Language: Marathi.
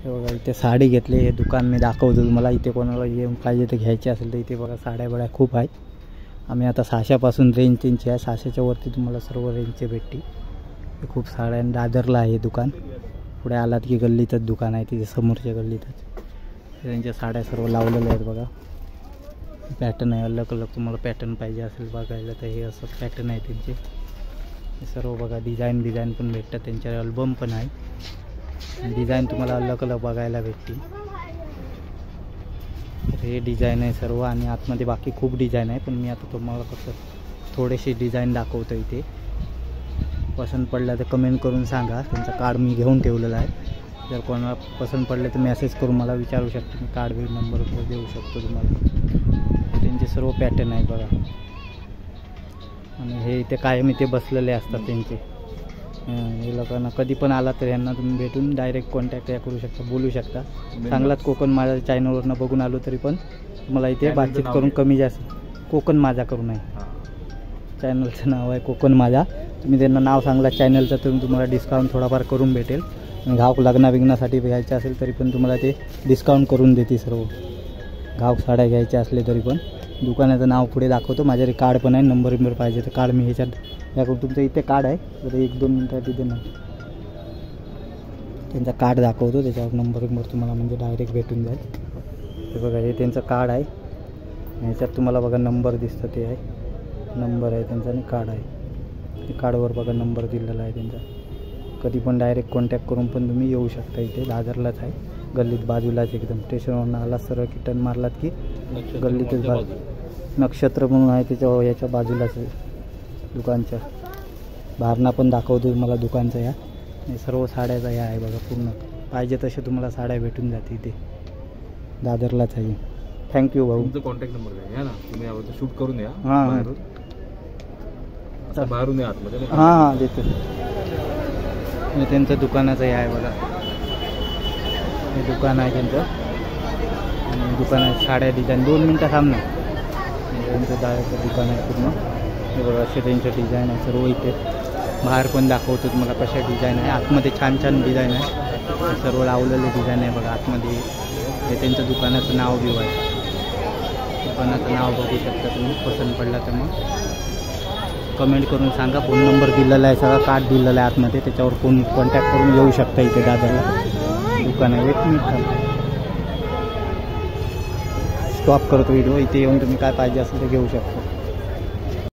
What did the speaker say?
हे बघा इथे साडी घेतली. हे दुकान मी दाखवतो तुम्हाला. इथे कोणाला येऊन पाहिजे तर घ्यायची असेल तर इथे बघा साड्या बड्या खूप आहेत. आम्ही आता 600पासून रेंज त्यांची आहे. 600च्या वरती तुम्हाला सर्व रेंजचे भेटतील. खूप साड्या. दादरला आहे दुकान. पुढे आलात की गल्लीतच दुकान आहे. तिथे समोरच्या गल्लीतच त्यांच्या साड्या सर्व लावलेल्या आहेत बघा. पॅटर्न आहे अलग अलग. तुम्हाला पॅटर्न पाहिजे असेल बघायला तर हे असं पॅटर्न आहे त्यांचे. हे सर्व बघा डिझाईन पण भेटतात. त्यांच्या अल्बम पण आहे. डिझाईन तुम्हाला अलग अलग बघायला भेटतील. हे डिझाईन आहे सर्व आणि आतमध्ये बाकी खूप डिझाईन आहे. पण मी आता तुम्हाला फक्त थोडेसे डिझाईन दाखवतो. इथे पसंत पडलं तर कमेंट करून सांगा. त्यांचा कार्ड मी घेऊन ठेवलेला आहे. जर कोणाला पसंत पडले तर मेसेज करून मला विचारू शकतो. मी कार्ड बिल नंबर देऊ शकतो तुम्हाला. त्यांचे सर्व पॅटर्न आहे बघा. आणि हे इथे कायम इथे बसलेले असतात त्यांचे. हे लोकांना कधी पण आला तर यांना तुम्ही भेटून डायरेक्ट कॉन्टॅक्ट करू शकता, बोलू शकता. चांगलाच कोकण माझ्या चॅनलवरनं बघून आलो तरी पण मला इथे बातचीत करून कमी जास्त. कोकण माझा करून आहे चॅनलचं नाव आहे कोकण माझा. तुम्ही त्यांना नाव सांगला चॅनलचं तर तुम्हाला डिस्काउंट थोडाफार करून भेटेल. घाऊक लग्नासाठी घ्यायचं असेल तरी पण तुम्हाला ते डिस्काउंट करून देते सर्व. घाऊक साड्या घ्यायच्या असले तरी पण. दुकानाचं नाव पुढे दाखवतो. माझ्याकडे कार्ड पण आहे. नंबर पाहिजे तर कार्ड मी ह्याच्यात याकडून तुमचं इथे कार्ड आहे तर 1-2 मिनटात तिथे ना त्यांचा कार्ड दाखवतो. त्याच्यावर नंबर तुम्हाला म्हणजे डायरेक्ट भेटून जाईल. हे बघा हे त्यांचं कार्ड आहे. ह्याच्यात तुम्हाला बघा नंबर दिसतं ते आहे. नंबर आहे त्यांचा आणि कार्ड आहे. कार्डवर बघा नंबर दिलेला आहे त्यांचा. कधी पण डायरेक्ट कॉन्टॅक्ट करून पण तुम्ही येऊ शकता. इथे दादरलाच आहे गल्लीत बाजूलाच एकदम. स्टेशनवरून आला सरळ की टर्न मारलात की गल्लीतच नक्षत्र म्हणून आहे त्याच्या याच्या बाजूलाच आहे दुकानच्या. बाहेरना पण दाखवतो तुम्हाला दुकानचं. या सर्व साड्याचा ह्या आहे बघा पूर्ण. पाहिजे तसे तुम्हाला साड्या भेटून जाते इथे. दादरलाच आहे. थँक्यू भाऊ. तुमचा कॉन्टॅक्ट नंबर घ्या ना तुम्ही. यावर शूट करून या. हां बाहेरून या आतमध्ये. हां देतो. त्यांचं दुकानाचं हे आहे बघा. हे दुकान आहे त्यांचं. आणि दुकानात साड्या डिझाईन 2 मिनटं थांबणार. त्यांचं डायरेक्ट दुकान आहे पूर्ण. हे बघा असे त्यांचं डिझाईन आहे सर्व. इथे बाहेर पण दाखवतो तुम्हाला कशा डिझाईन आहे. आतमध्ये छान डिझाईन आहे. सर्व लावलेले डिझाईन आहे बघा आतमध्ये. हे त्यांचं दुकानाचं नाव बी आहे. दुकानाचं नाव बघू शकता तुम्ही. पसंत पडला तर मग कमेंट करून सांगा. फोन नंबर दिलेला आहे सगळा. कार्ड दिलेला आहे आतमध्ये. त्याच्यावर फोन कॉन्टॅक्ट करून येऊ शकता इथे दादरला. दुकान आहे. 1 मिनिट स्टॉप करतो व्हिडिओ. इथे येऊन तुम्ही काय पाहिजे असेल ते घेऊ शकता.